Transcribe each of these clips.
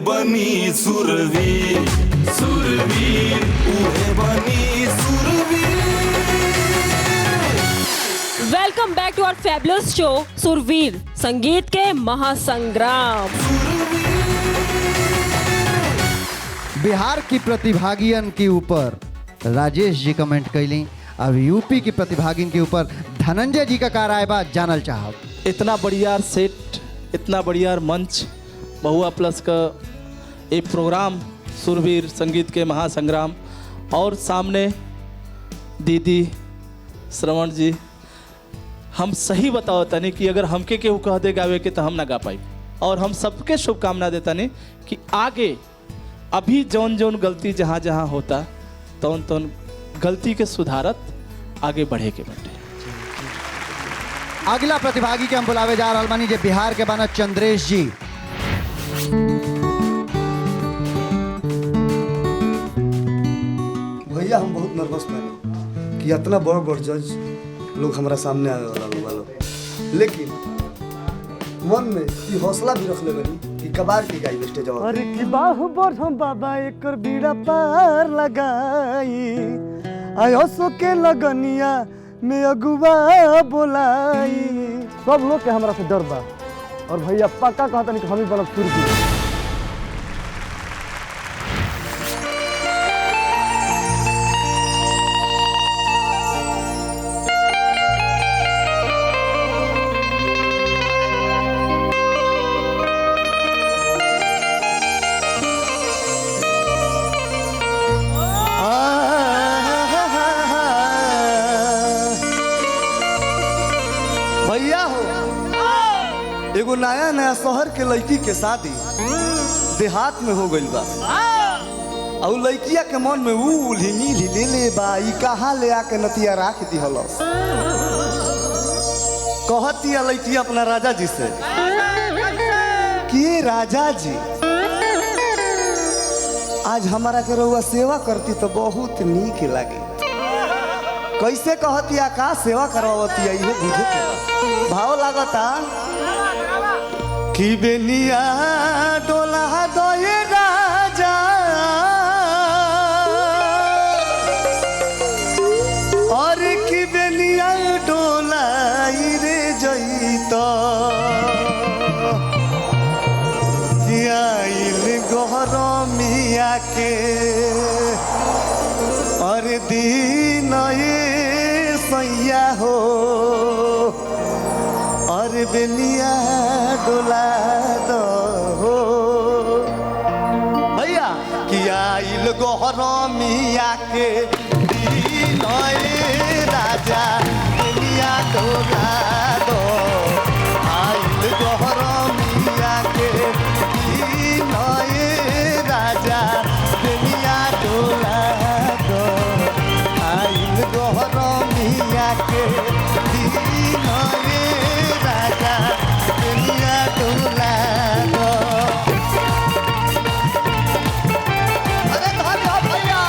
बनी सुरवीर सुरवीर उहे बनी सुरवीर। वेलकम बैक टू आवर फैबुलस शो सुरवीर संगीत के महासंग्राम। बिहार की प्रतिभागियन के ऊपर राजेश जी कमेंट कैली, अब यूपी की प्रतिभागिन के ऊपर धनंजय जी का का राय बा जानल चाहब। इतना बढ़िया सेट, इतना बढ़िया मंच, महुआ प्लस का एक प्रोग्राम सुरवीर संगीत के महासंग्राम, और सामने दीदी श्रवण जी। हम सही बताओ तनी कि अगर हमके केहू कह दे गावे के तो हम ना गा पाई, और हम सबके शुभकामना देता नहीं कि आगे अभी जौन जौन गलती जहाँ जहाँ होता तौन तौन गलती के सुधारत आगे बढ़े के बटे। अगला प्रतिभागी के हम बुलावे जा रहल बानी जे बिहार के बाना चंद्रेश जी। भैया हम बहुत नर्वस बानी कि इतना बड़ बड़ जज लोग हमारा सामने आने वाला लोग, लेकिन मन में ये हौसला भी रख ले बनी कि कबार की गाई स्टेज। अरे की बाहु बढ़म बाबा एकर बीड़ा पार लगाई, आयो सो के लगनिया में अगुआ बोलाई। सब लोग के हमरा से डर बा, और भैया पक्का कहता नहीं कि हम ही बनब सुरवीर। भैया हो, एगो नया नया शहर के लड़की के शादी देहात में हो गइल बा, और लड़किया के मन में उल्ही ले बा ई कहाँ ले आके नतिया राख दिहलस। कहतिया लड़किया अपना राजा जी से कि राजा जी आज हमारा के रउआ सेवा करती तो बहुत नीक लागे। कैसे कहतिया का सेवा करवावतिया ये बुझे के भाव लागता कि बेनिया डोला दोए राजा और कि बेनिया डोला रे जईतो कि आइल गहरमिया के और दिन ये सैया हो और बेनिया डोला दो हो। भैया कि आइल गहरमिया के दिन ये राजा बेनिया डोला दो, आइल गहरमिया के दिन ये राजा बेनिया डोला दो, आइल गहरमिया के दिन ये राजा बेनिया डोला दो। अरे धन्य हो भैया,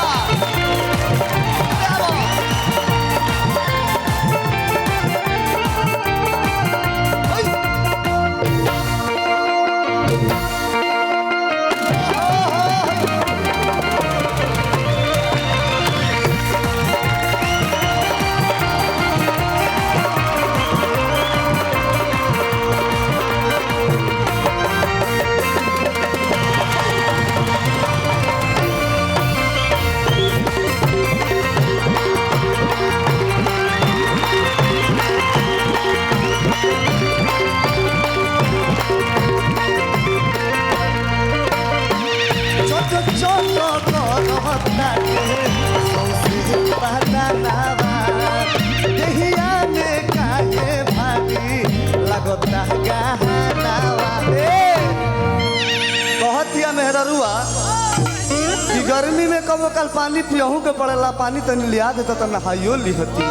कहतिया मेहररुआ कि गर्मी में कबो कल पानी पियहू के पड़ेला, पानी तनी लिया देता तो नहाइयो लिहती।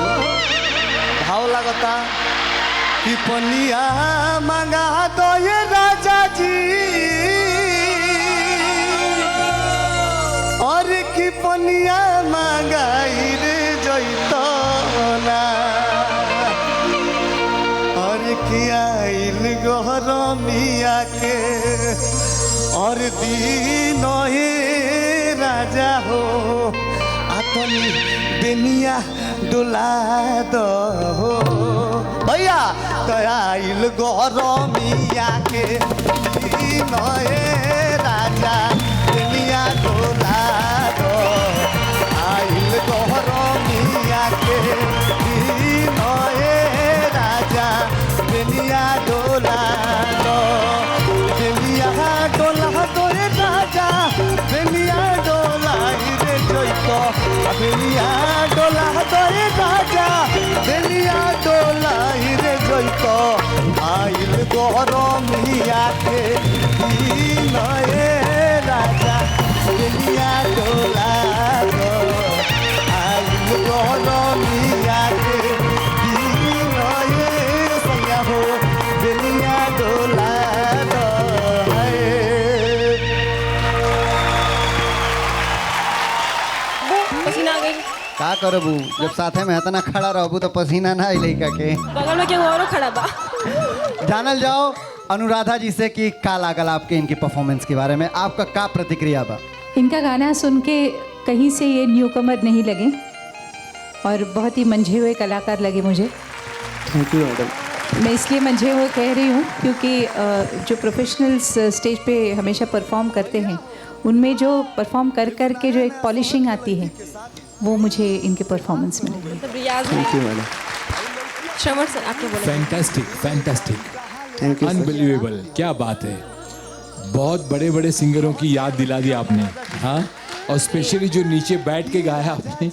भाव लागता कि पनिया मंगा दो ये राजा जी, और कि पनिया मंगाई रे जईतो ना, और कि आइल गहरमिया के और दीन हे राजा हो आतनी बेनिया डोला दो भैया दयाल गरमिया के दीन हे राजा बेनिया डोला दो आइल गरमिया के दीन हे राजा बेनिया डोला दो बेनिया डोला दो रे राजा बेनिया डोला रे जइतो बेनिया डोला दो रे राजा बेनिया डोला रे जइतो आइल गरमिया के दीन हे राजा बेनिया डोला दो आइल गरमिया के दीन हे सैया हो बेनिया डोला दो पसीना आ गई। का करबू जब साथे में इतना खड़ा रहबू तो पसीना ना आई लइका के। बगल में क्यों और खड़ा बा। जानल जाओ अनुराधा जी से कि का लागल आपके इनकी परफॉर्मेंस के बारे में, आपका का प्रतिक्रिया बा? इनका गाना सुन के कहीं से ये न्यू कमर नहीं लगे और बहुत ही मंझे हुए कलाकार लगे मुझे। Thank you madam. मैं इसलिए मंझे हुए कह रही हूँ क्योंकि जो प्रोफेशनल्स स्टेज पे हमेशा परफॉर्म करते हैं उनमें जो परफॉर्म कर कर के जो एक पॉलिशिंग आती है वो मुझे इनके परफॉर्मेंस में लगी। सब रियाज थैंक है। You madam. श्रवण सर आपने बोला। Fantastic fantastic thank you unbelievable, क्या बात है। बहुत बड़े बड़े सिंगरों की याद दिला दी आपने। हाँ, और स्पेशली जो नीचे बैठ के गाया आपने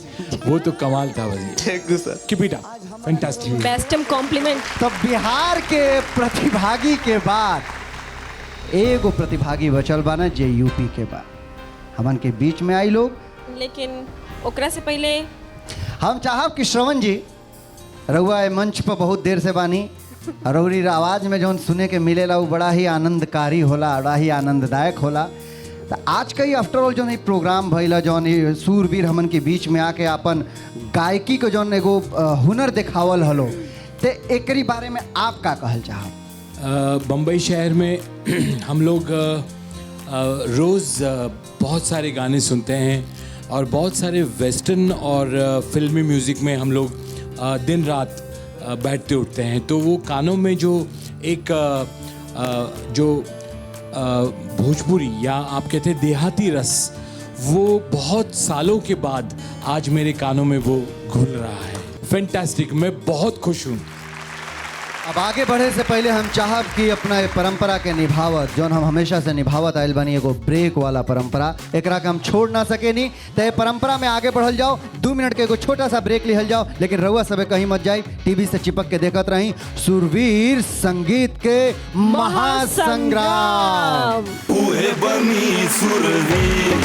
वो तो कमाल था भाई। Thank you sir. Keep it up, fantastic. Best compliment. तो बिहार के प्रतिभागी के बाद एगो प्रतिभागी बचल बा ना जे यूपी के बा, हमन के बीच में आई लोग। लेकिन ओकरा से पहले हम चाहब कि श्रवण जी रउआ ए मंच पर बहुत देर से बानी, रउरी आवाज़ में जौन सुने के मिलेला वो बड़ा ही आनंदकारी होला, बड़ा ही आनंददायक होला। तो आज का ही आफ्टर ऑल जौन प्रोग्राम भइला, जौन ई सूरवीर हमन के बीच में आके अपन गायकी को जौन एगो हुनर दिखावल हलो, तो एकरी बारे में आप का कहल चाहब? बम्बई शहर में हम लोग रोज़ बहुत सारे गाने सुनते हैं और बहुत सारे वेस्टर्न और फिल्मी म्यूज़िक में हम लोग दिन रात बैठते उठते हैं। तो वो कानों में जो एक जो भोजपुरी या आप कहते हैं देहाती रस, वो बहुत सालों के बाद आज मेरे कानों में वो घुल रहा है। फैंटास्टिक, मैं बहुत खुश हूँ। अब आगे बढ़े से पहले हम चाहब कि अपना ये परंपरा के निभावत जौन हम हमेशा से निभावत आयल बनी, एगो ब्रेक वाला परंपरा, एकरा के हम छोड़ ना सके नहीं। तो ये परंपरा में आगे बढ़ल जाओ, 2 मिनट के एगो छोटा सा ब्रेक लिहल जाओ। लेकिन रउआ सबे कहीं मत जाई, टीवी से चिपक के देखत रही सुरवीर संगीत के महासंग्राम। उहे बनी सुरवीर